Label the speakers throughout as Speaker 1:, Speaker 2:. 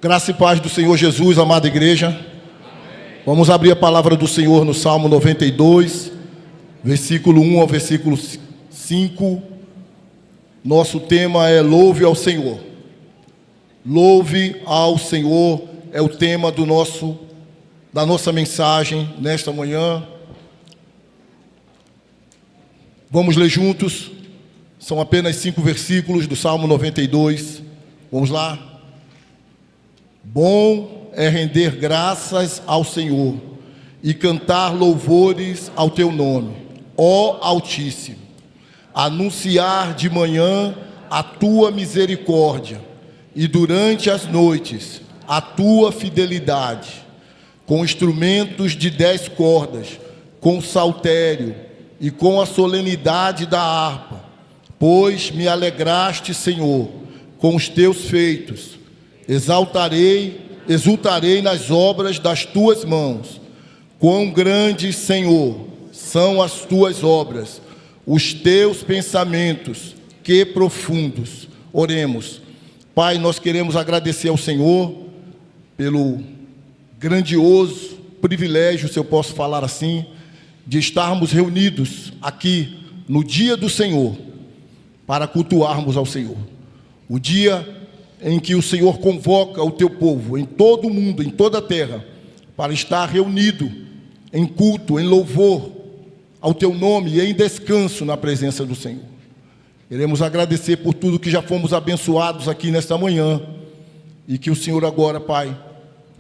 Speaker 1: Graça e paz do Senhor Jesus, amada igreja. Vamos abrir a palavra do Senhor no Salmo 92, versículo 1 ao versículo 5. Nosso tema é Louve ao Senhor. Louve ao Senhor é o tema da nossa mensagem nesta manhã. Vamos ler juntos. São apenas 5 versículos do Salmo 92. Vamos lá. Bom é render graças ao Senhor e cantar louvores ao teu nome, ó Altíssimo. Anunciar de manhã a tua misericórdia e durante as noites a tua fidelidade, com instrumentos de 10 cordas, com saltério e com a solenidade da harpa, pois me alegraste, Senhor, com os teus feitos. Exultarei nas obras das tuas mãos. Quão grandes, Senhor, são as tuas obras, os teus pensamentos, que profundos. Oremos. Pai, nós queremos agradecer ao Senhor pelo grandioso privilégio, se eu posso falar assim, de estarmos reunidos aqui no dia do Senhor, para cultuarmos ao Senhor. O dia em que o Senhor convoca o teu povo, em todo o mundo, em toda a terra, para estar reunido em culto, em louvor ao teu nome e em descanso na presença do Senhor. Queremos agradecer por tudo que já fomos abençoados aqui nesta manhã, e que o Senhor agora, Pai,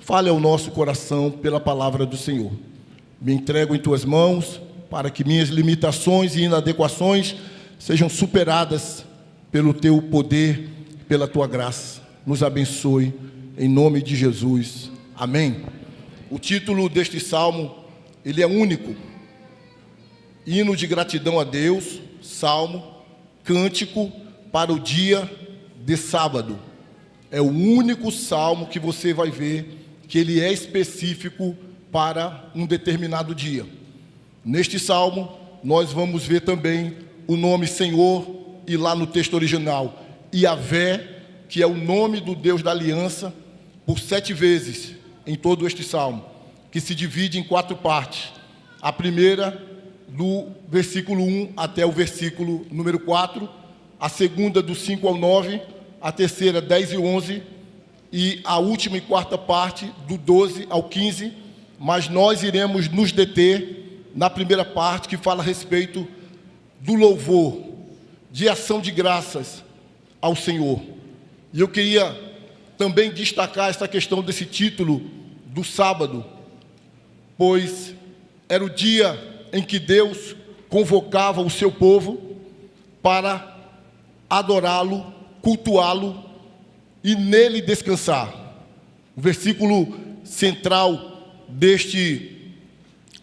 Speaker 1: fale ao nosso coração pela palavra do Senhor. Me entrego em tuas mãos, para que minhas limitações e inadequações sejam superadas pelo teu poder, pela tua graça. Nos abençoe, em nome de Jesus. Amém. O título deste salmo, ele é único. Hino de gratidão a Deus, salmo, cântico para o dia de sábado. É o único salmo que você vai ver que ele é específico para um determinado dia. Neste salmo, nós vamos ver também o nome Senhor, e lá no texto original, Yahvé, que é o nome do Deus da aliança, por 7 vezes em todo este salmo, que se divide em 4 partes. A primeira, do versículo 1 até o versículo número 4, a segunda, do 5 ao 9, a terceira, 10 e 11, e a última e quarta parte, do 12 ao 15, mas nós iremos nos deter na primeira parte, que fala a respeito do louvor, de ação de graças ao Senhor. E eu queria também destacar essa questão desse título do sábado, pois era o dia em que Deus convocava o seu povo para adorá-lo, cultuá-lo e nele descansar. O versículo central deste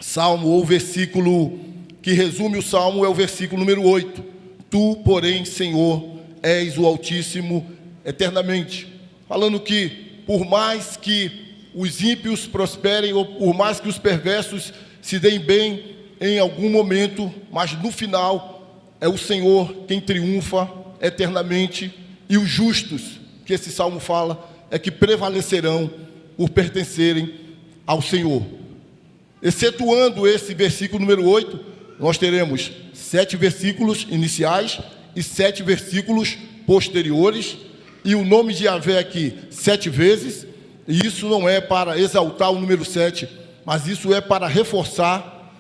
Speaker 1: salmo, ou versículo que resume o salmo, é o versículo número 8. Tu, porém, Senhor, és o Altíssimo eternamente. Falando que, por mais que os ímpios prosperem, ou por mais que os perversos se deem bem em algum momento, mas no final é o Senhor quem triunfa eternamente, e os justos, que esse salmo fala, é que prevalecerão por pertencerem ao Senhor. Excetuando esse versículo número 8, nós teremos 7 versículos iniciais e 7 versículos posteriores, e o nome de Yahvé aqui 7 vezes, e isso não é para exaltar o número 7, mas isso é para reforçar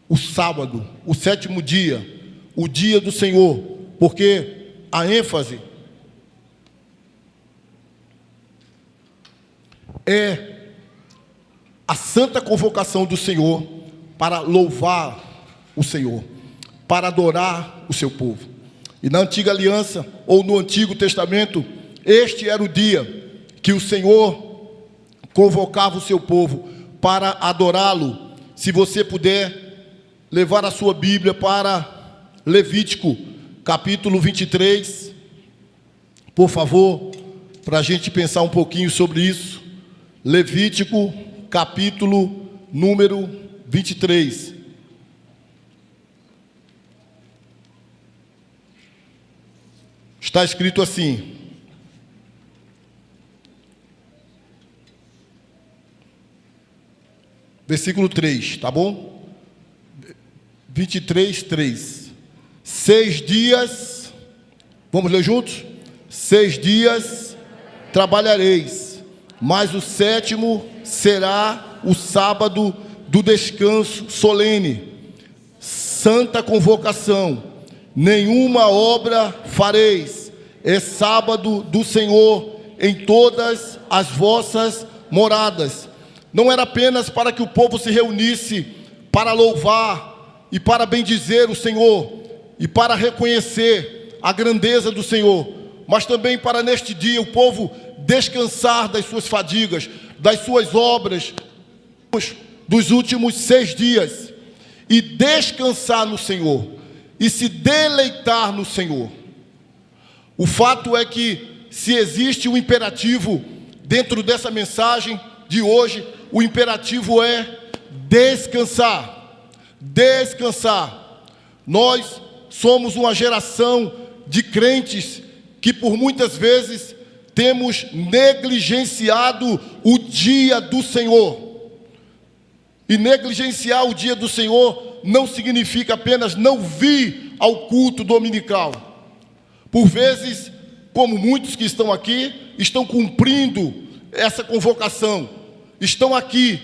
Speaker 1: o sábado, o 7º dia, o dia do Senhor, porque a ênfase é a santa convocação do Senhor para louvar o Senhor, para adorar o seu povo. E na antiga aliança, ou no Antigo Testamento, este era o dia que o Senhor convocava o seu povo para adorá-lo. Se você puder levar a sua Bíblia para Levítico, capítulo 23, por favor, para a gente pensar um pouquinho sobre isso. Levítico, capítulo número 23. Está escrito assim: versículo 3, tá bom? 23, 3. 6 dias, vamos ler juntos? 6 dias trabalhareis, mas o 7º será o sábado do descanso solene, santa convocação. Nenhuma obra fareis, é sábado do Senhor em todas as vossas moradas. Não era apenas para que o povo se reunisse para louvar e para bendizer o Senhor e para reconhecer a grandeza do Senhor, mas também para neste dia o povo descansar das suas fadigas, das suas obras dos últimos 6 dias e descansar no Senhor e se deleitar no Senhor. O fato é que, se existe um imperativo dentro dessa mensagem de hoje, o imperativo é descansar. Descansar. Nós somos uma geração de crentes que por muitas vezes temos negligenciado o dia do Senhor. E negligenciar o dia do Senhor não significa apenas não vir ao culto dominical. Por vezes, como muitos que estão aqui, estão cumprindo essa convocação, estão aqui,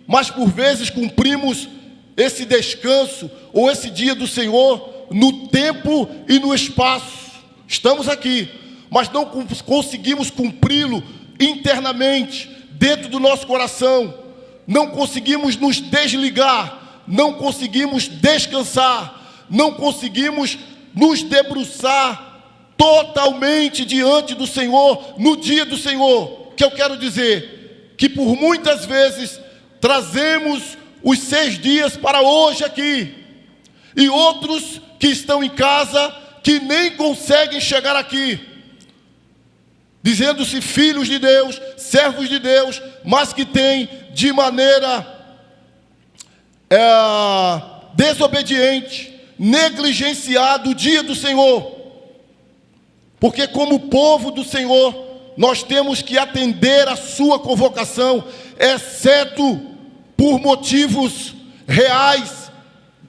Speaker 1: mas por vezes cumprimos esse descanso ou esse dia do Senhor no tempo e no espaço. Estamos aqui, mas não conseguimos cumpri-lo internamente, dentro do nosso coração. Não conseguimos nos desligar, não conseguimos descansar, não conseguimos nos debruçar totalmente diante do Senhor, no dia do Senhor. Que eu quero dizer que por muitas vezes trazemos os 6 dias para hoje aqui, e outros que estão em casa que nem conseguem chegar aqui, dizendo-se filhos de Deus, servos de Deus, mas que têm de maneira desobediente negligenciado o dia do Senhor. Porque como povo do Senhor, nós temos que atender a sua convocação, exceto por motivos reais,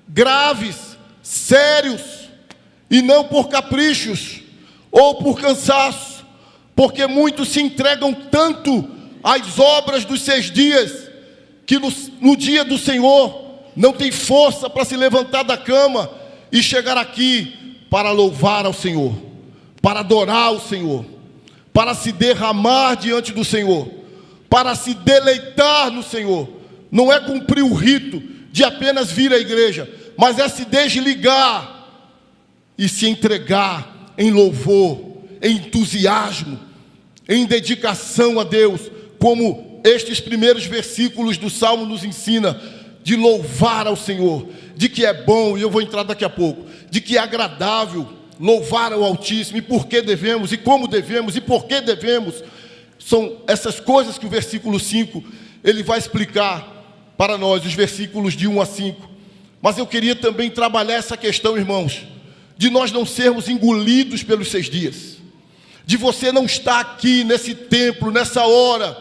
Speaker 1: graves, sérios, e não por caprichos ou por cansaço, porque muitos se entregam tanto às obras dos 6 dias, que no dia do Senhor não tem força para se levantar da cama e chegar aqui para louvar ao Senhor, para adorar o Senhor, para se derramar diante do Senhor, para se deleitar no Senhor. Não é cumprir o rito de apenas vir à igreja, mas é se desligar e se entregar em louvor, em entusiasmo, em dedicação a Deus, como estes primeiros versículos do Salmo nos ensina, de louvar ao Senhor, de que é bom, e eu vou entrar daqui a pouco, de que é agradável louvar ao Altíssimo, e por que devemos, e como devemos, e por que devemos. São essas coisas que o versículo 5, ele vai explicar para nós, os versículos de 1 a 5. Mas eu queria também trabalhar essa questão, irmãos, de nós não sermos engolidos pelos 6 dias, de você não estar aqui nesse templo, nessa hora,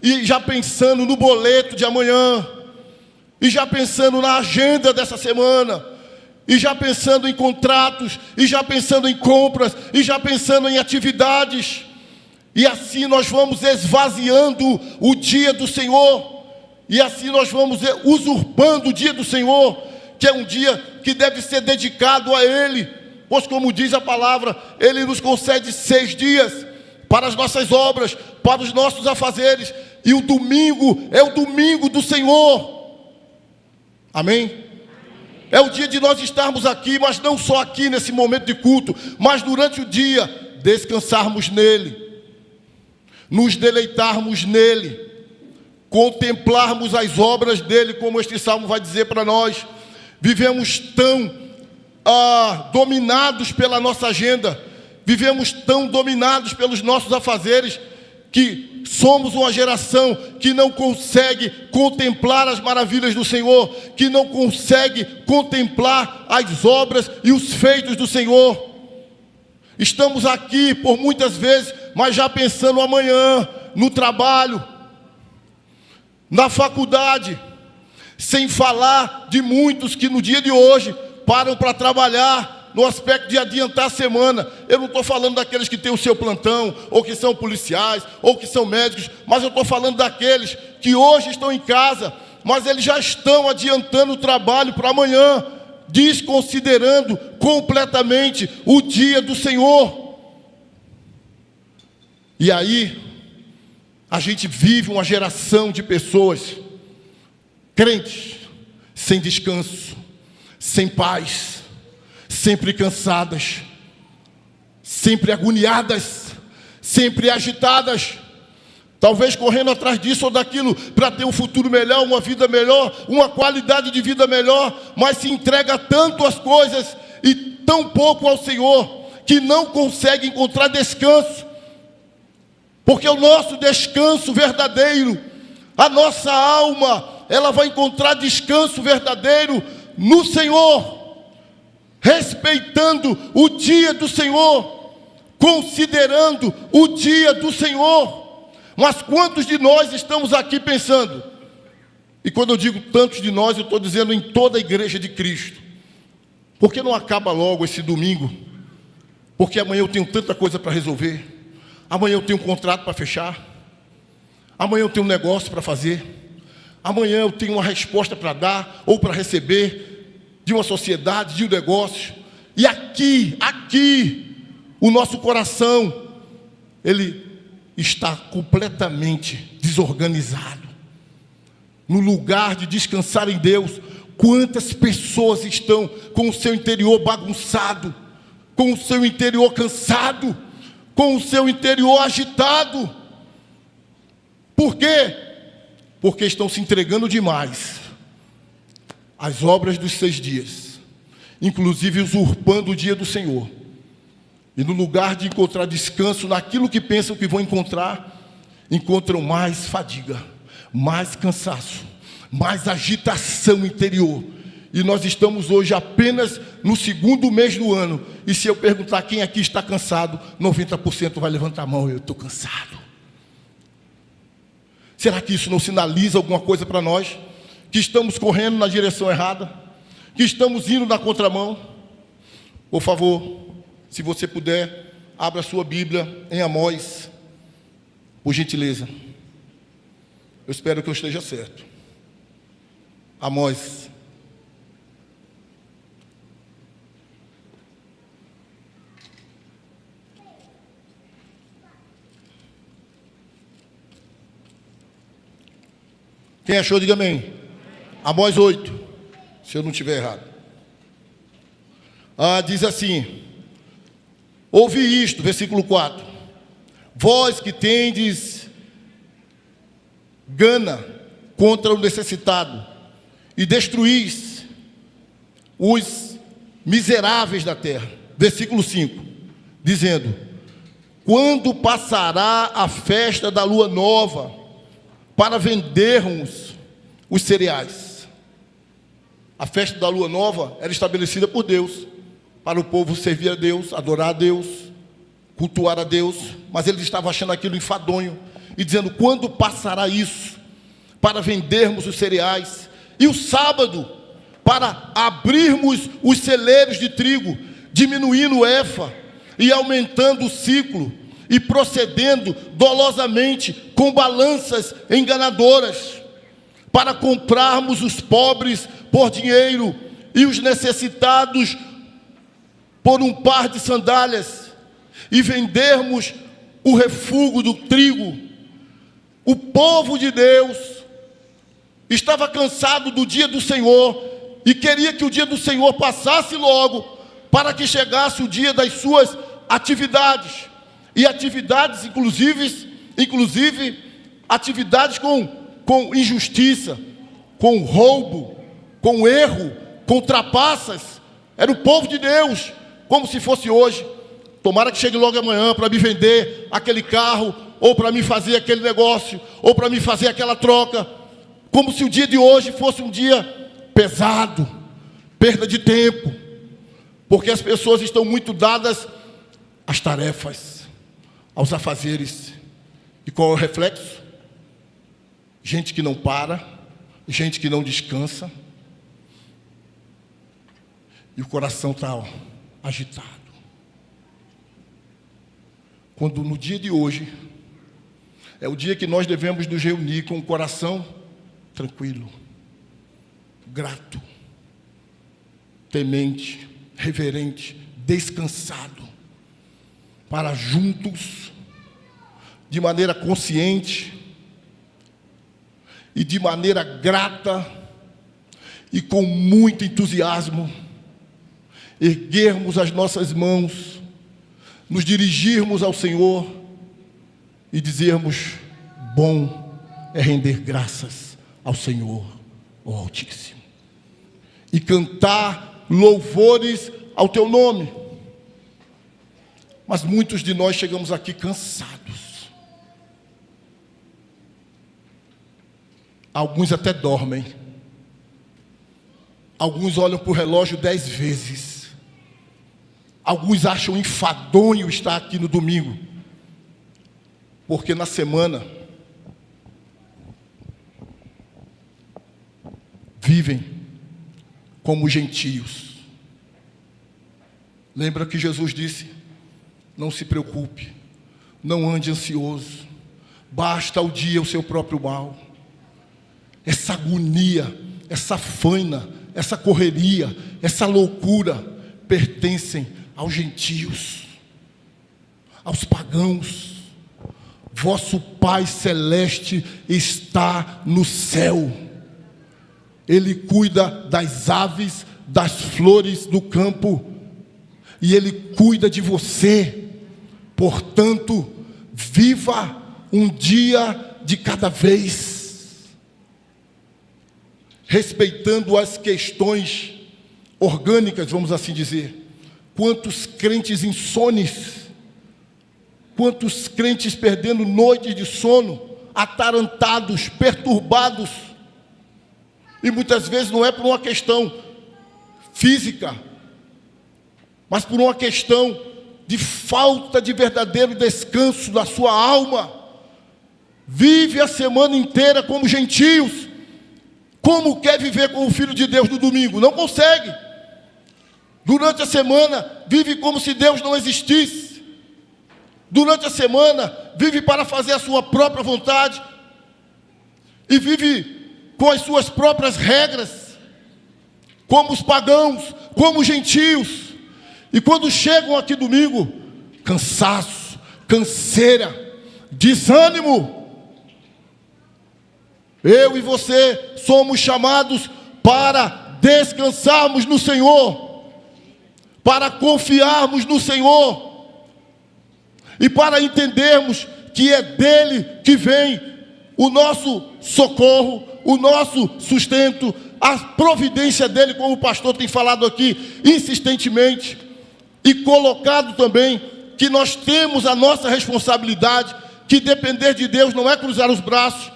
Speaker 1: e já pensando no boleto de amanhã, e já pensando na agenda dessa semana, e já pensando em contratos, e já pensando em compras, e já pensando em atividades, e assim nós vamos esvaziando o dia do Senhor, e assim nós vamos usurpando o dia do Senhor, que é um dia que deve ser dedicado a Ele, pois como diz a palavra, Ele nos concede 6 dias para as nossas obras, para os nossos afazeres, e o domingo é o domingo do Senhor. Amém? É o dia de nós estarmos aqui, mas não só aqui nesse momento de culto, mas durante o dia, descansarmos nele, nos deleitarmos nele, contemplarmos as obras dele, como este salmo vai dizer para nós. Vivemos tão dominados pela nossa agenda, vivemos tão dominados pelos nossos afazeres, que somos uma geração que não consegue contemplar as maravilhas do Senhor, que não consegue contemplar as obras e os feitos do Senhor. Estamos aqui por muitas vezes, mas já pensando amanhã, no trabalho, na faculdade, Sem falar de muitos que no dia de hoje param para trabalhar no aspecto de adiantar a semana. Eu não estou falando daqueles que têm o seu plantão, ou que são policiais, ou que são médicos, mas eu estou falando daqueles que hoje estão em casa, mas eles já estão adiantando o trabalho para amanhã, desconsiderando completamente o dia do Senhor. E aí, a gente vive uma geração de pessoas, crentes, sem descanso, sem paz, sempre cansadas, sempre agoniadas, sempre agitadas, talvez correndo atrás disso ou daquilo para ter um futuro melhor, uma vida melhor, uma qualidade de vida melhor, mas se entrega tanto às coisas e tão pouco ao Senhor, que não consegue encontrar descanso, porque o nosso descanso verdadeiro, a nossa alma, ela vai encontrar descanso verdadeiro no Senhor, respeitando o dia do Senhor, considerando o dia do Senhor. Mas quantos de nós estamos aqui pensando? E quando eu digo tantos de nós, eu estou dizendo em toda a igreja de Cristo. Por que não acaba logo esse domingo? Porque amanhã eu tenho tanta coisa para resolver. Amanhã eu tenho um contrato para fechar. Amanhã eu tenho um negócio para fazer. Amanhã eu tenho uma resposta para dar ou para receber de uma sociedade, de um negócio. E aqui, o nosso coração, ele está completamente desorganizado. No lugar de descansar em Deus, quantas pessoas estão com o seu interior bagunçado, com o seu interior cansado, com o seu interior agitado. Por quê? Porque estão se entregando demais às obras dos 6 dias, inclusive usurpando o dia do Senhor. E no lugar de encontrar descanso naquilo que pensam que vão encontrar, encontram mais fadiga, mais cansaço, mais agitação interior. E nós estamos hoje apenas no 2º mês do ano. E se eu perguntar quem aqui está cansado, 90% vai levantar a mão: eu estou cansado. Será que isso não sinaliza alguma coisa para nós? Que estamos correndo na direção errada? Que estamos indo na contramão? Por favor, se você puder, abra a sua Bíblia em Amós, por gentileza. Eu espero que eu esteja certo. Amós. Quem achou, diga amém. Amós 8, se eu não estiver errado. Diz assim: ouvi isto, versículo 4. Vós que tendes gana contra o necessitado e destruís os miseráveis da terra. Versículo 5, dizendo: quando passará a festa da lua nova para vendermos os cereais? A festa da lua nova era estabelecida por Deus, para o povo servir a Deus, adorar a Deus, cultuar a Deus, mas eles estavam achando aquilo enfadonho, e dizendo: quando passará isso, para vendermos os cereais, e o sábado, para abrirmos os celeiros de trigo, diminuindo o efa, e aumentando o ciclo, e procedendo dolosamente com balanças enganadoras, para comprarmos os pobres por dinheiro, e os necessitados por um par de sandálias, e vendermos o refúgio do trigo. O povo de Deus estava cansado do dia do Senhor, e queria que o dia do Senhor passasse logo, para que chegasse o dia das suas atividades, e atividades inclusive atividades com injustiça, com roubo, com erro, com trapaças. Era o povo de Deus, como se fosse hoje. Tomara que chegue logo amanhã para me vender aquele carro, ou para me fazer aquele negócio, ou para me fazer aquela troca. Como se o dia de hoje fosse um dia pesado, perda de tempo, porque as pessoas estão muito dadas às tarefas, aos afazeres. E qual é o reflexo? Gente que não para, gente que não descansa, e o coração está agitado. Quando no dia de hoje, é o dia que nós devemos nos reunir com o coração tranquilo, grato, temente, reverente, descansado, para juntos, de maneira consciente e de maneira grata e com muito entusiasmo, erguermos as nossas mãos, nos dirigirmos ao Senhor e dizermos: bom é render graças ao Senhor, ó Altíssimo, e cantar louvores ao teu nome. Mas muitos de nós chegamos aqui cansados. Alguns até dormem. Alguns olham para o relógio 10 vezes. Alguns acham enfadonho estar aqui no domingo, porque na semana vivem como gentios. Lembra que Jesus disse: não se preocupe, não ande ansioso, basta ao dia o seu próprio mal. Essa agonia, essa faina, essa correria, essa loucura pertencem aos gentios, aos pagãos. Vosso Pai Celeste está no céu. Ele cuida das aves, das flores do campo, e Ele cuida de você. Portanto, viva um dia de cada vez, respeitando as questões orgânicas, vamos assim dizer. Quantos crentes insones, quantos crentes perdendo noites de sono, atarantados, perturbados, e muitas vezes não é por uma questão física, mas por uma questão de falta de verdadeiro descanso da sua alma. Vive a semana inteira como gentios. Como quer viver com o Filho de Deus no domingo? Não consegue. Durante a semana, vive como se Deus não existisse. Durante a semana, vive para fazer a sua própria vontade. E vive com as suas próprias regras. Como os pagãos, como os gentios. E quando chegam aqui domingo, cansaço, canseira, desânimo. Eu e você somos chamados para descansarmos no Senhor, para confiarmos no Senhor e para entendermos que é dele que vem o nosso socorro, o nosso sustento, a providência dele, como o pastor tem falado aqui insistentemente, e colocado também que nós temos a nossa responsabilidade, que depender de Deus não é cruzar os braços,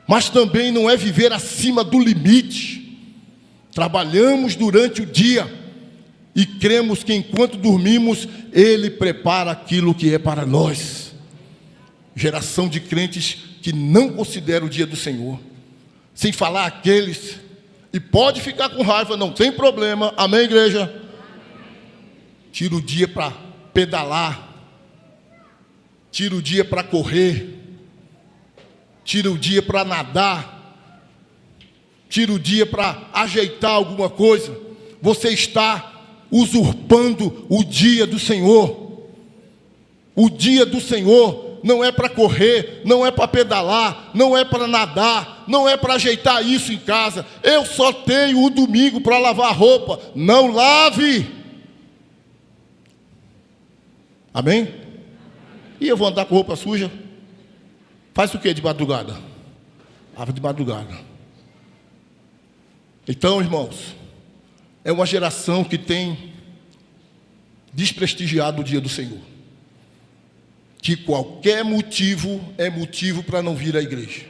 Speaker 1: mas também não é viver acima do limite. Trabalhamos durante o dia e cremos que enquanto dormimos, Ele prepara aquilo que é para nós. Geração de crentes que não considera o dia do Senhor, sem falar aqueles, e pode ficar com raiva, não tem problema, amém, igreja? Tira o dia para pedalar, tira o dia para correr, tira o dia para nadar, tira o dia para ajeitar alguma coisa. Você está usurpando o dia do Senhor. O dia do Senhor não é para correr, não é para pedalar, não é para nadar, não é para ajeitar isso em casa. Eu só tenho o domingo para lavar roupa. Não lave. Amém? E eu vou andar com roupa suja? Faz o que de madrugada? Lava de madrugada. Então, irmãos, é uma geração que tem desprestigiado o dia do Senhor. Que qualquer motivo é motivo para não vir à igreja.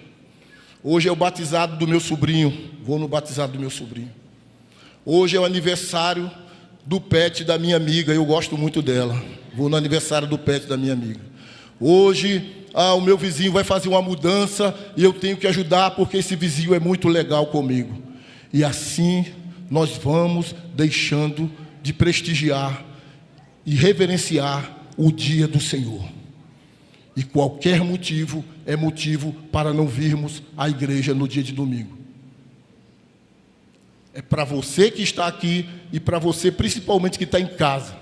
Speaker 1: Hoje é o batizado do meu sobrinho. Vou no batizado do meu sobrinho. Hoje é o aniversário do pet da minha amiga. Eu gosto muito dela. Vou no aniversário do pet da minha amiga. Hoje o meu vizinho vai fazer uma mudança e eu tenho que ajudar porque esse vizinho é muito legal comigo. E assim nós vamos deixando de prestigiar e reverenciar o dia do Senhor. E qualquer motivo é motivo para não virmos à igreja no dia de domingo. É para você que está aqui e para você principalmente que está em casa,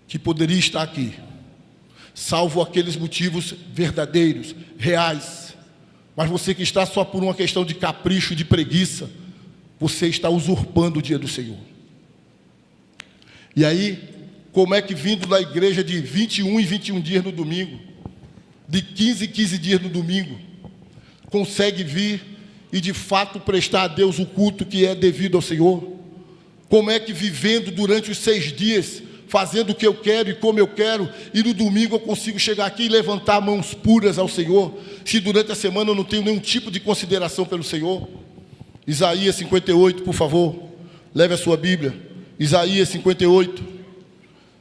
Speaker 1: que poderia estar aqui, salvo aqueles motivos verdadeiros, reais. Mas você que está só por uma questão de capricho, de preguiça, você está usurpando o dia do Senhor. E aí, como é que vindo da igreja de 21 em 21 dias no domingo, de 15 em 15 dias no domingo, consegue vir e de fato prestar a Deus o culto que é devido ao Senhor? Como é que vivendo durante os 6 dias, fazendo o que eu quero e como eu quero, e no domingo eu consigo chegar aqui e levantar mãos puras ao Senhor, se durante a semana eu não tenho nenhum tipo de consideração pelo Senhor? Isaías 58, por favor, leve a sua Bíblia. Isaías 58,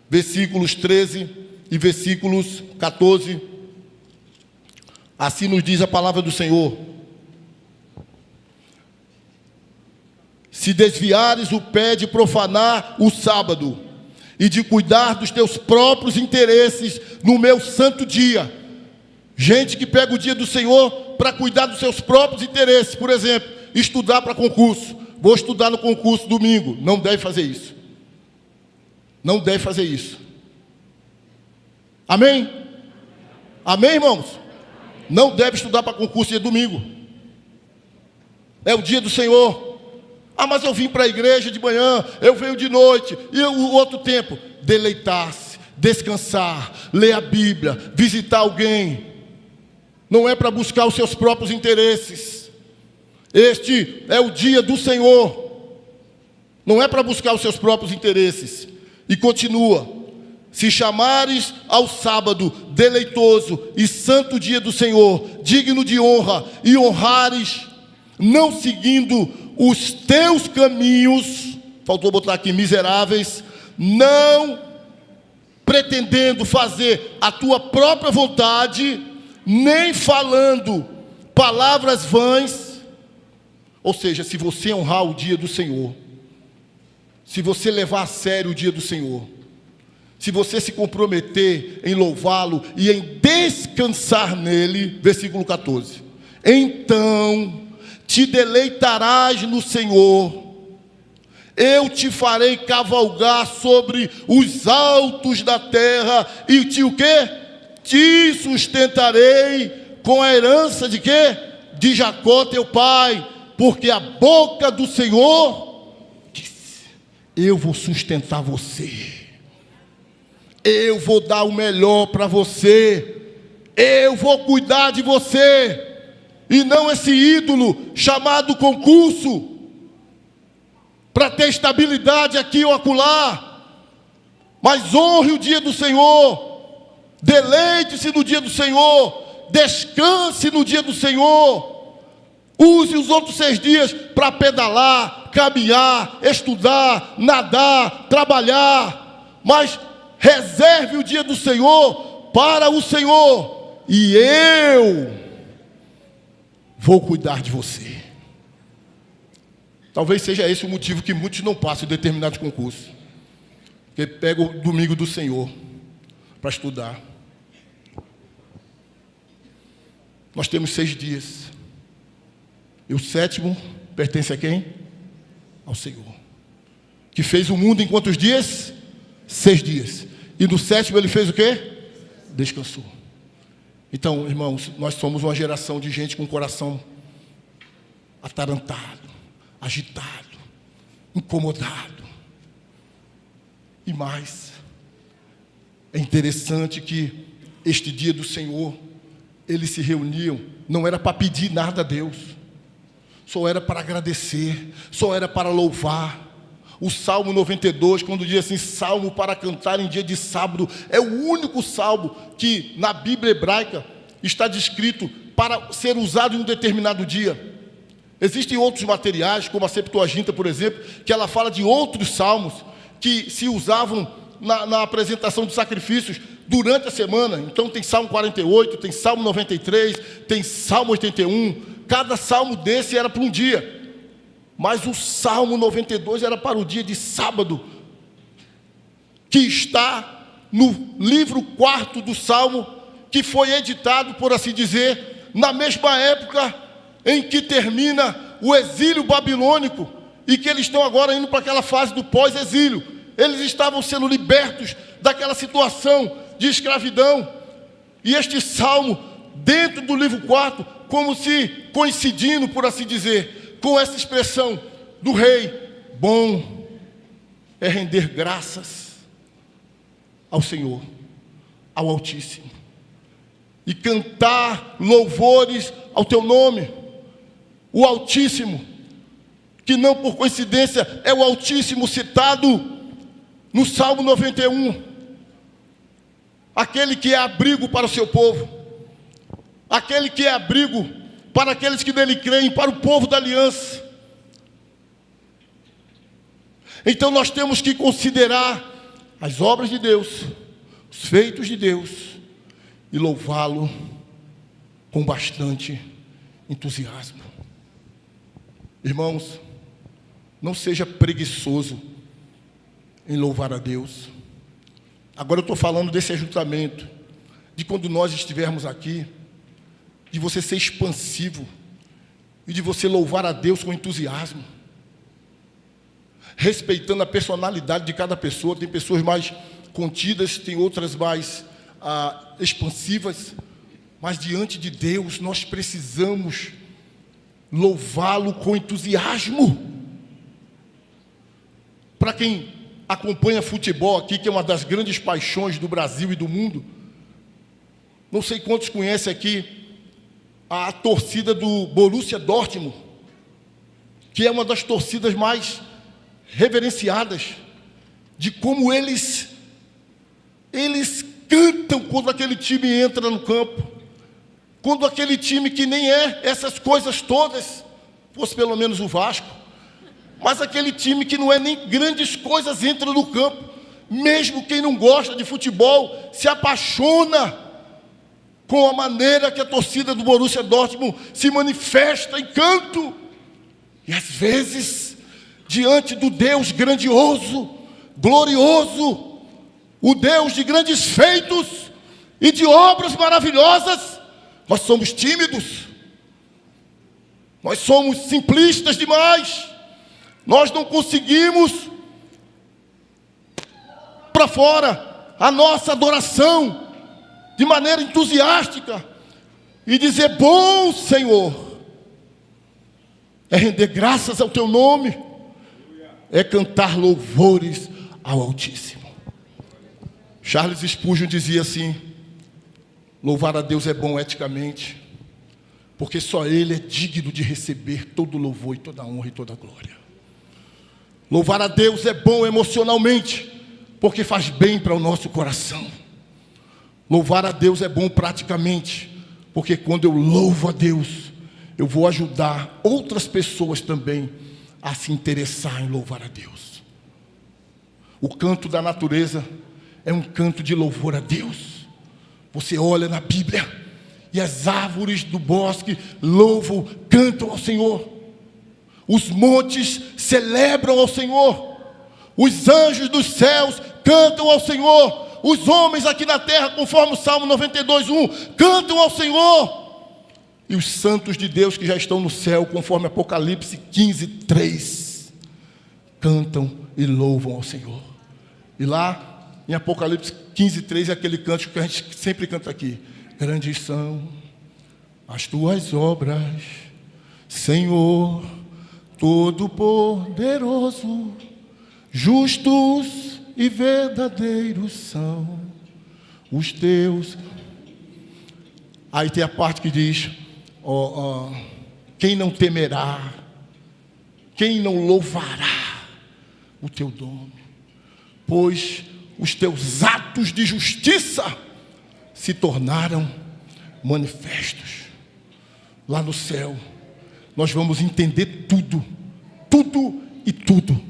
Speaker 1: versículos 13 e versículos 14. Assim nos diz a palavra do Senhor: se desviares o pé de profanar o sábado e de cuidar dos teus próprios interesses no meu santo dia. Gente que pega o dia do Senhor para cuidar dos seus próprios interesses. Por exemplo, estudar para concurso. Vou estudar no concurso domingo. Não deve fazer isso. Não deve fazer isso. Amém? Amém, irmãos? Não deve estudar para concurso dia domingo. É o dia do Senhor. Mas eu vim para a igreja de manhã, eu venho de noite, e o outro tempo? Deleitar-se, descansar, ler a Bíblia, visitar alguém. Não é para buscar os seus próprios interesses. Este é o dia do Senhor. Não é para buscar os seus próprios interesses. E continua: se chamares ao sábado deleitoso e santo dia do Senhor, digno de honra, e honrares, não seguindo os teus caminhos, faltou botar aqui miseráveis, não pretendendo fazer a tua própria vontade, nem falando palavras vãs. Ou seja, se você honrar o dia do Senhor, se você levar a sério o dia do Senhor, se você se comprometer em louvá-lo e em descansar nele, versículo 14, então te deleitarás no Senhor, eu te farei cavalgar sobre os altos da terra, e te o quê? Te sustentarei com a herança de quê? De Jacó teu pai, porque a boca do Senhor disse: eu vou sustentar você, eu vou dar o melhor para você, eu vou cuidar de você. E não esse ídolo chamado concurso, para ter estabilidade aqui ou acolá. Mas honre o dia do Senhor, deleite-se no dia do Senhor, descanse no dia do Senhor. Use os outros 6 dias para pedalar, caminhar, estudar, nadar, trabalhar. Mas reserve o dia do Senhor para o Senhor, e eu vou cuidar de você. Talvez seja esse o motivo que muitos não passam em determinados concursos, porque pegam o domingo do Senhor para estudar. Nós temos 6 dias, e o 7º pertence a quem? Ao Senhor, que fez o mundo em quantos dias? 6 dias. E no 7º ele fez o quê? Descansou. Então, irmãos, nós somos uma geração de gente com o coração atarantado, agitado, incomodado. E mais, é interessante que este dia do Senhor, eles se reuniam, não era para pedir nada a Deus, só era para agradecer, só era para louvar. O Salmo 92, quando diz assim, salmo para cantar em dia de sábado, é o único salmo que na Bíblia hebraica está descrito para ser usado em um determinado dia. Existem outros materiais, como a Septuaginta, por exemplo, que ela fala de outros salmos que se usavam na apresentação de sacrifícios durante a semana. Então tem Salmo 48, tem Salmo 93, tem Salmo 81. Cada salmo desse era para um dia. Mas o Salmo 92 era para o dia de sábado, que está no livro 4 do Salmo, que foi editado, por assim dizer, na mesma época em que termina o exílio babilônico, e que eles estão agora indo para aquela fase do pós-exílio. Eles estavam sendo libertos daquela situação de escravidão. E este salmo, dentro do livro 4, como se coincidindo, por assim dizer, com essa expressão do rei: bom é render graças ao Senhor, ao Altíssimo, e cantar louvores ao teu nome. O Altíssimo, que não por coincidência é o Altíssimo citado no Salmo 91, aquele que é abrigo para o seu povo, aquele que é abrigo para aqueles que nele creem, para o povo da aliança. Então nós temos que considerar as obras de Deus, os feitos de Deus, e louvá-lo com bastante entusiasmo. Irmãos, não seja preguiçoso em louvar a Deus. Agora eu estou falando desse ajuntamento, de quando nós estivermos aqui, de você ser expansivo e de você louvar a Deus com entusiasmo, respeitando a personalidade de cada pessoa. Tem pessoas mais contidas, tem outras mais expansivas, mas diante de Deus nós precisamos louvá-lo com entusiasmo. Para quem acompanha futebol aqui, que é uma das grandes paixões do Brasil e do mundo, não sei quantos conhecem aqui a torcida do Borussia Dortmund, que é uma das torcidas mais reverenciadas, de como eles cantam quando aquele time entra no campo, quando aquele time que nem é essas coisas todas, fosse pelo menos o Vasco, mas aquele time que não é nem grandes coisas entra no campo. Mesmo quem não gosta de futebol se apaixona com a maneira que a torcida do Borussia Dortmund se manifesta em canto. E às vezes, diante do Deus grandioso, glorioso, o Deus de grandes feitos e de obras maravilhosas, nós somos tímidos, nós somos simplistas demais, nós não conseguimos para fora a nossa adoração de maneira entusiástica e dizer: bom Senhor, é render graças ao teu nome, é cantar louvores ao Altíssimo. Charles Spurgeon dizia assim: louvar a Deus é bom eticamente, porque só Ele é digno de receber todo louvor e toda honra e toda glória. Louvar a Deus é bom emocionalmente, porque faz bem para o nosso coração. Louvar a Deus é bom praticamente, porque quando eu louvo a Deus, eu vou ajudar outras pessoas também a se interessar em louvar a Deus. O canto da natureza é um canto de louvor a Deus. Você olha na Bíblia e as árvores do bosque louvam, cantam ao Senhor. Os montes celebram ao Senhor. Os anjos dos céus cantam ao Senhor. Os homens aqui na terra, conforme o Salmo 92:1, cantam ao Senhor. E os santos de Deus que já estão no céu, conforme Apocalipse 15:3, cantam e louvam ao Senhor. E lá em Apocalipse 15:3 é aquele cântico que a gente sempre canta aqui: grandes são as tuas obras, Senhor Todo-Poderoso, justos e verdadeiros são os teus. Aí tem a parte que diz: quem não temerá, quem não louvará o teu nome, pois os teus atos de justiça se tornaram manifestos. Lá no céu nós vamos entender tudo, tudo e tudo.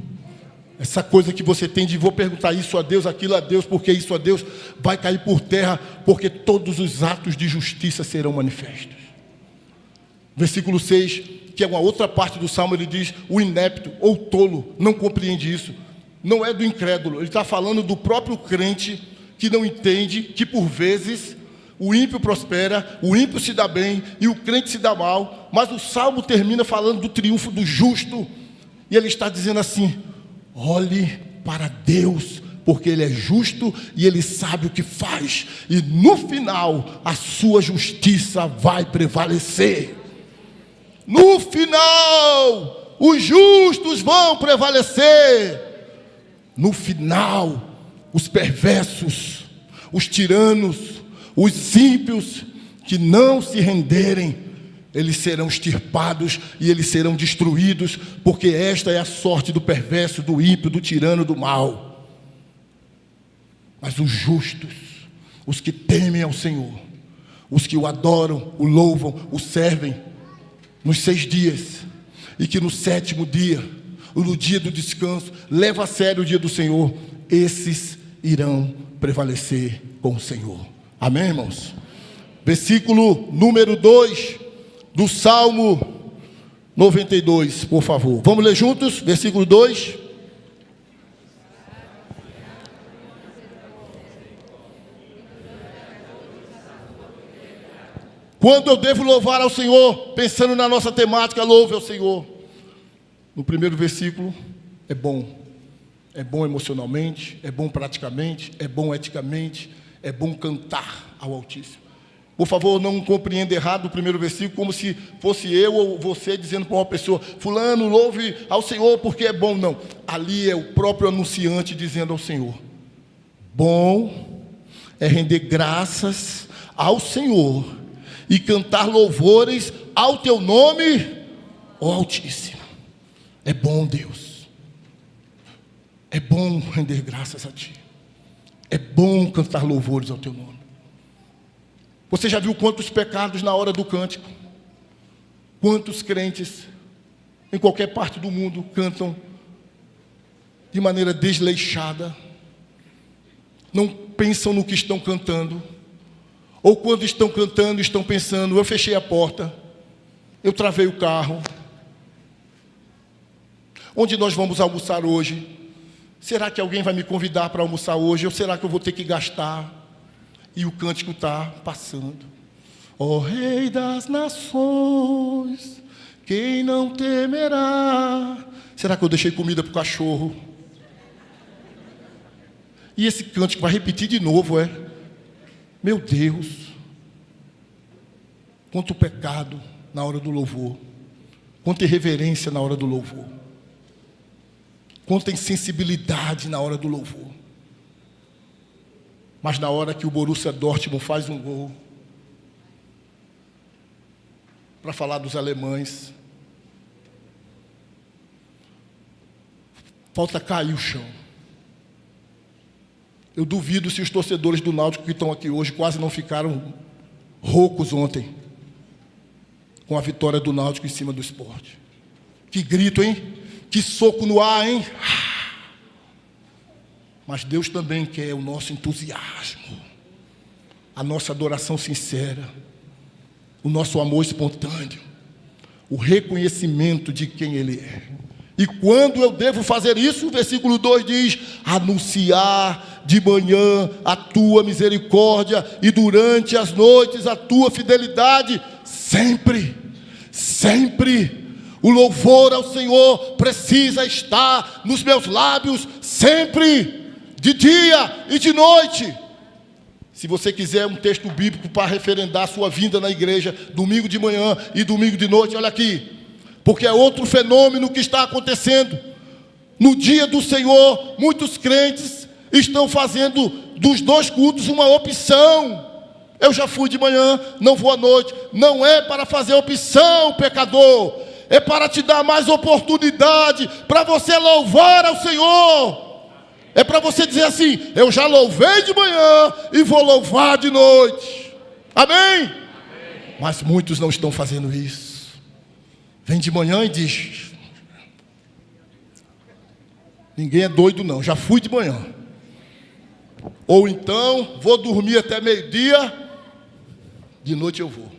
Speaker 1: Essa coisa que você tem de vou perguntar isso a Deus, aquilo a Deus, porque isso a Deus, vai cair por terra, porque todos os atos de justiça serão manifestos. Versículo 6, que é uma outra parte do Salmo, ele diz: o inepto ou tolo não compreende isso. Não é do incrédulo, ele está falando do próprio crente que não entende que por vezes o ímpio prospera, o ímpio se dá bem e o crente se dá mal. Mas o Salmo termina falando do triunfo do justo, e ele está dizendo assim: olhe para Deus, porque Ele é justo e Ele sabe o que faz, e no final a sua justiça vai prevalecer. No final os justos vão prevalecer. No final os perversos, os tiranos, os ímpios que não se renderem, eles serão extirpados e eles serão destruídos, porque esta é a sorte do perverso, do ímpio, do tirano, do mal. Mas os justos, os que temem ao Senhor, os que o adoram, o louvam, o servem, nos 6 dias, e que no 7º dia, no dia do descanso, leva a sério o dia do Senhor, esses irão prevalecer com o Senhor. Amém, irmãos? Versículo número 2 do Salmo 92, por favor. Vamos ler juntos, versículo 2. Quando eu devo louvar ao Senhor, pensando na nossa temática, louve ao Senhor. No primeiro versículo, é bom emocionalmente, é bom praticamente, é bom eticamente, é bom cantar ao Altíssimo. Por favor, não compreenda errado o primeiro versículo, como se fosse eu ou você dizendo para uma pessoa: fulano, louve ao Senhor porque é bom. Não, ali é o próprio anunciante dizendo ao Senhor: bom é render graças ao Senhor e cantar louvores ao teu nome, ó Altíssimo. É bom, Deus, é bom render graças a Ti, é bom cantar louvores ao teu nome. Você já viu quantos pecados na hora do cântico? Quantos crentes em qualquer parte do mundo cantam de maneira desleixada, não pensam no que estão cantando, ou quando estão cantando estão pensando: eu fechei a porta, eu travei o carro, onde nós vamos almoçar hoje? Será que alguém vai me convidar para almoçar hoje, ou será que eu vou ter que gastar? E o cântico está passando. Ó Rei das nações, quem não temerá? Será que eu deixei comida para o cachorro? E esse cântico vai repetir de novo, é? Meu Deus, quanto pecado na hora do louvor, quanta irreverência na hora do louvor, quanta insensibilidade na hora do louvor. Mas na hora que o Borussia Dortmund faz um gol, para falar dos alemães, falta cair o chão. Eu duvido se os torcedores do Náutico que estão aqui hoje quase não ficaram roucos ontem, com a vitória do Náutico em cima do Sport. Que grito, hein? Que soco no ar, hein? Mas Deus também quer o nosso entusiasmo, a nossa adoração sincera, o nosso amor espontâneo, o reconhecimento de quem Ele é. E quando eu devo fazer isso? O versículo 2 diz: anunciar de manhã a tua misericórdia e durante as noites a tua fidelidade. Sempre, sempre o louvor ao Senhor precisa estar nos meus lábios, sempre, de dia e de noite. Se você quiser um texto bíblico para referendar a sua vinda na igreja, domingo de manhã e domingo de noite, olha aqui. Porque é outro fenômeno que está acontecendo. No dia do Senhor, muitos crentes estão fazendo dos 2 cultos uma opção. Eu já fui de manhã, não vou à noite. Não é para fazer opção, pecador. É para te dar mais oportunidade para você louvar ao Senhor. É para você dizer assim: eu já louvei de manhã e vou louvar de noite. Amém? Amém. Mas muitos não estão fazendo isso. Vem de manhã e diz: Ninguém é doido não, já fui de manhã. Ou então, vou dormir até meio-dia, de noite eu vou.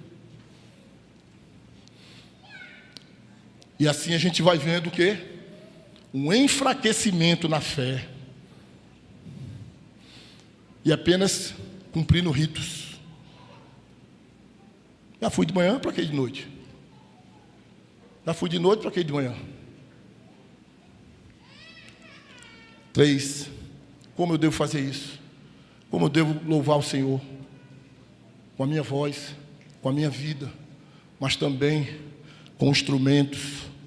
Speaker 1: E assim a gente vai vendo o quê? Um enfraquecimento na fé. E apenas cumprindo ritos. Já fui de manhã, para que de noite? Já fui de noite, para que de manhã? 3. Como eu devo fazer isso? Como eu devo louvar o Senhor? Com a minha voz, com a minha vida, mas também com instrumentos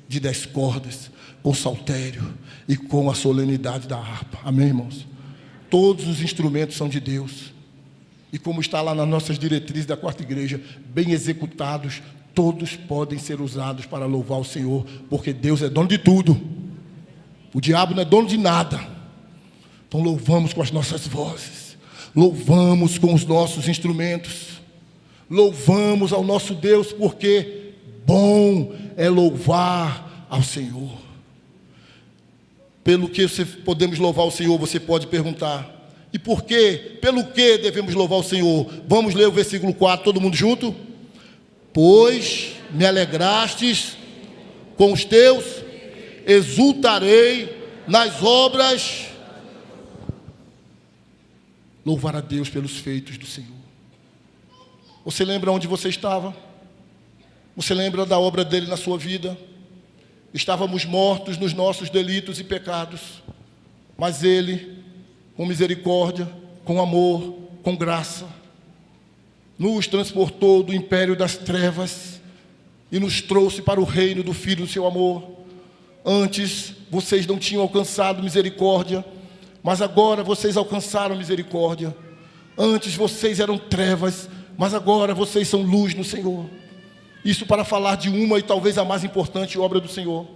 Speaker 1: de 10 cordas, com saltério e com a solenidade da harpa. Amém, irmãos? Todos os instrumentos são de Deus. E como está lá nas nossas diretrizes da quarta igreja, bem executados, todos podem ser usados para louvar o Senhor, porque Deus é dono de tudo. O diabo não é dono de nada. Então louvamos com as nossas vozes, louvamos com os nossos instrumentos, louvamos ao nosso Deus, porque bom é louvar ao Senhor. Pelo que podemos louvar o Senhor, você pode perguntar. E por quê? Pelo que devemos louvar o Senhor? Vamos ler o versículo 4, todo mundo junto? Pois me alegrastes com os teus, exultarei nas obras. Louvar a Deus pelos feitos do Senhor. Você lembra onde você estava? Você lembra da obra dele na sua vida? Estávamos mortos nos nossos delitos e pecados, mas ele, com misericórdia, com amor, com graça, nos transportou do império das trevas e nos trouxe para o reino do Filho do seu amor. Antes vocês não tinham alcançado misericórdia, mas agora vocês alcançaram misericórdia. Antes vocês eram trevas, mas agora vocês são luz no Senhor. Isso para falar de uma e talvez a mais importante obra do Senhor.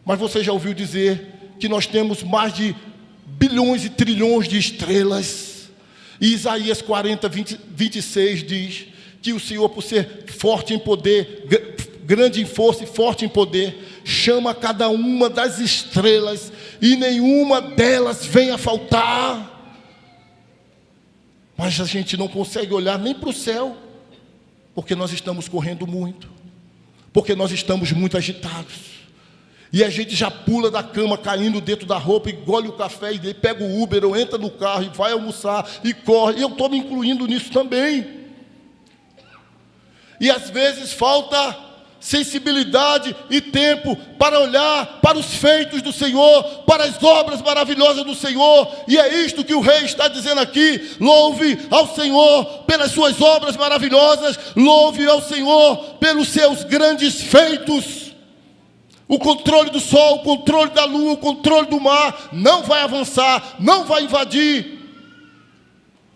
Speaker 1: Mas você já ouviu dizer que nós temos mais de bilhões e trilhões de estrelas. E Isaías 40, 26 diz que o Senhor, por ser forte em poder, grande em força e forte em poder, chama cada uma das estrelas e nenhuma delas vem a faltar. Mas a gente não consegue olhar nem para o céu, porque nós estamos correndo muito, porque nós estamos muito agitados, e a gente já pula da cama, caindo dentro da roupa, engole o café, e pega o Uber, ou entra no carro, e vai almoçar, e corre, e eu estou me incluindo nisso também, e às vezes falta sensibilidade e tempo para olhar para os feitos do Senhor, para as obras maravilhosas do Senhor. E é isto que o rei está dizendo aqui: louve ao Senhor pelas suas obras maravilhosas, louve ao Senhor pelos seus grandes feitos. O controle do sol, o controle da lua, o controle do mar não vai avançar, não vai invadir.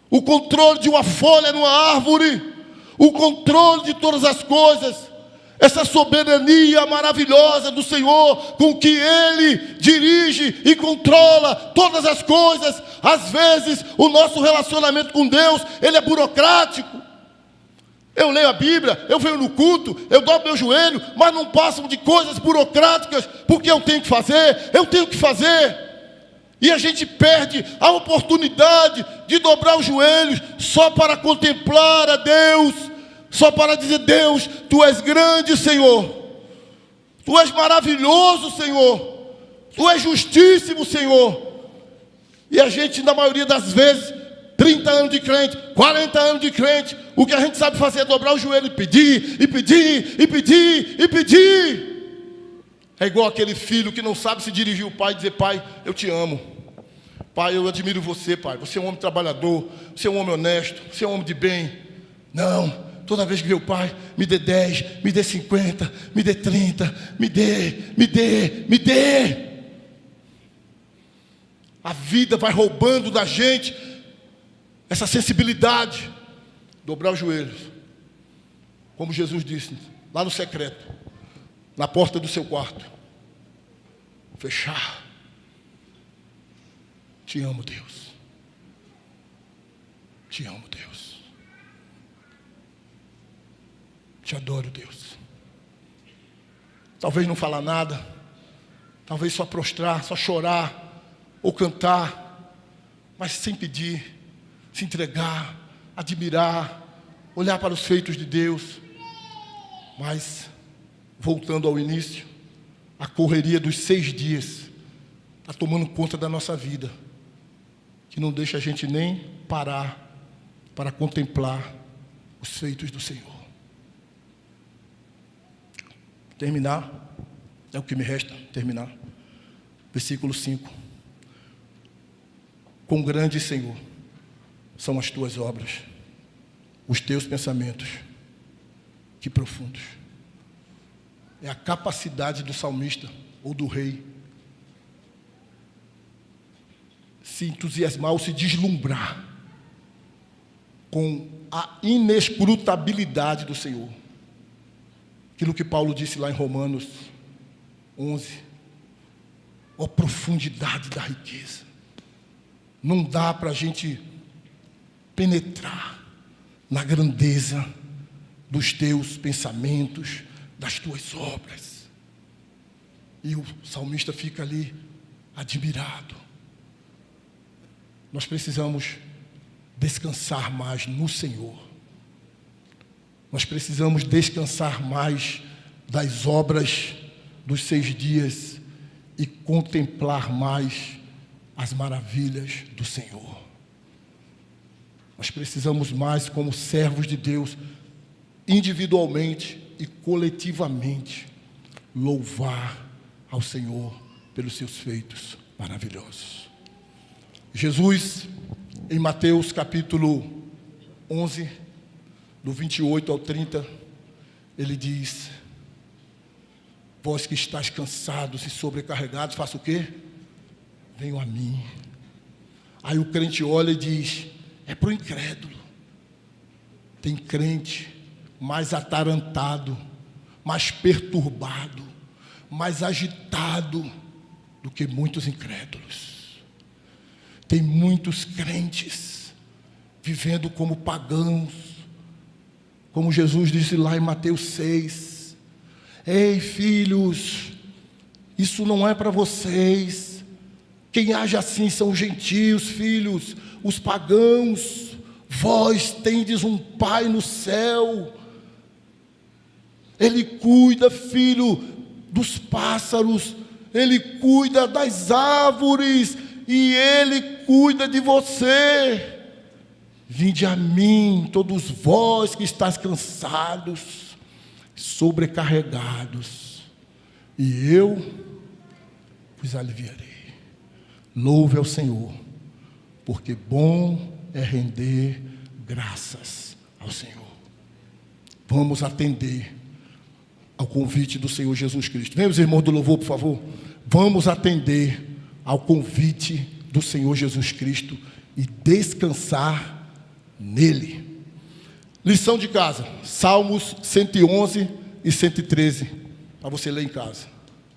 Speaker 1: O controle de uma folha numa árvore, o controle de todas as coisas, essa soberania maravilhosa do Senhor, com que Ele dirige e controla todas as coisas. Às vezes o nosso relacionamento com Deus, ele é burocrático. Eu leio a Bíblia, eu venho no culto, eu dobro meu joelho, mas não passam de coisas burocráticas, porque eu tenho que fazer. E a gente perde a oportunidade de dobrar os joelhos só para contemplar a Deus, só para dizer: Deus, Tu és grande, Senhor, Tu és maravilhoso, Senhor, Tu és justíssimo, Senhor. E a gente, na maioria das vezes, 30 anos de crente, 40 anos de crente, o que a gente sabe fazer é dobrar o joelho e pedir, e pedir, e pedir, e pedir. É igual aquele filho que não sabe se dirigir ao pai e dizer: Pai, eu te amo. Pai, eu admiro você, Pai. Você é um homem trabalhador, você é um homem honesto, você é um homem de bem. Não. Toda vez que vê o pai, me dê 10, me dê 50, me dê 30, me dê. A vida vai roubando da gente essa sensibilidade. Dobrar os joelhos, como Jesus disse, lá no secreto, na porta do seu quarto. Fechar. Te amo, Deus. Te amo, Deus. Te adoro, Deus. Talvez não falar nada, talvez só prostrar, só chorar, ou cantar, mas sem pedir, se entregar, admirar, olhar para os feitos de Deus. Mas, voltando ao início, a correria dos 6 dias está tomando conta da nossa vida, que não deixa a gente nem parar para contemplar os feitos do Senhor. Terminar, é o que me resta, terminar. Versículo 5. Quão grande, Senhor, são as tuas obras, os teus pensamentos, que profundos. É a capacidade do salmista ou do rei se entusiasmar ou se deslumbrar com a inescrutabilidade do Senhor. Aquilo que Paulo disse lá em Romanos 11. A profundidade da riqueza. Não dá para a gente penetrar na grandeza dos teus pensamentos, das tuas obras. E o salmista fica ali admirado. Nós precisamos descansar mais no Senhor. Nós precisamos descansar mais das obras dos 6 dias e contemplar mais as maravilhas do Senhor. Nós precisamos mais, como servos de Deus, individualmente e coletivamente, louvar ao Senhor pelos seus feitos maravilhosos. Jesus, em Mateus capítulo 11, do 28 ao 30, ele diz: vós que estáis cansados e sobrecarregados, faça o quê? Venham a mim. Aí o crente olha e diz: é para o incrédulo. Tem crente mais atarantado, mais perturbado, mais agitado do que muitos incrédulos. Tem muitos crentes vivendo como pagãos, como Jesus disse lá em Mateus 6. Ei, filhos, isso não é para vocês. Quem age assim são os gentios, filhos, os pagãos. Vós tendes um Pai no céu. Ele cuida, filho, dos pássaros. Ele cuida das árvores. E Ele cuida de você. Vinde a mim, todos vós que estáis cansados, sobrecarregados, e eu vos aliviarei. Louve ao Senhor, porque bom é render graças ao Senhor. Vamos atender ao convite do Senhor Jesus Cristo. Vem os irmãos do louvor, por favor. Vamos atender ao convite do Senhor Jesus Cristo e descansar nele. Lição de casa, Salmos 111 e 113, para você ler em casa.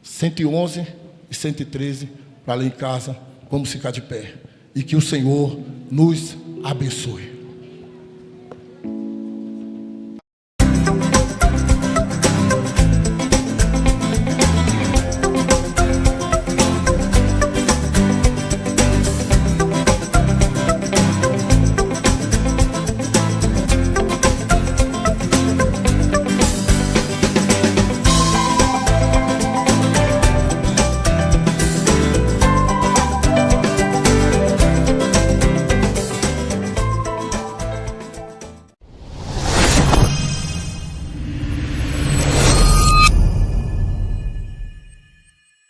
Speaker 1: 111 e 113, para ler em casa. Vamos ficar de pé. E que o Senhor nos abençoe.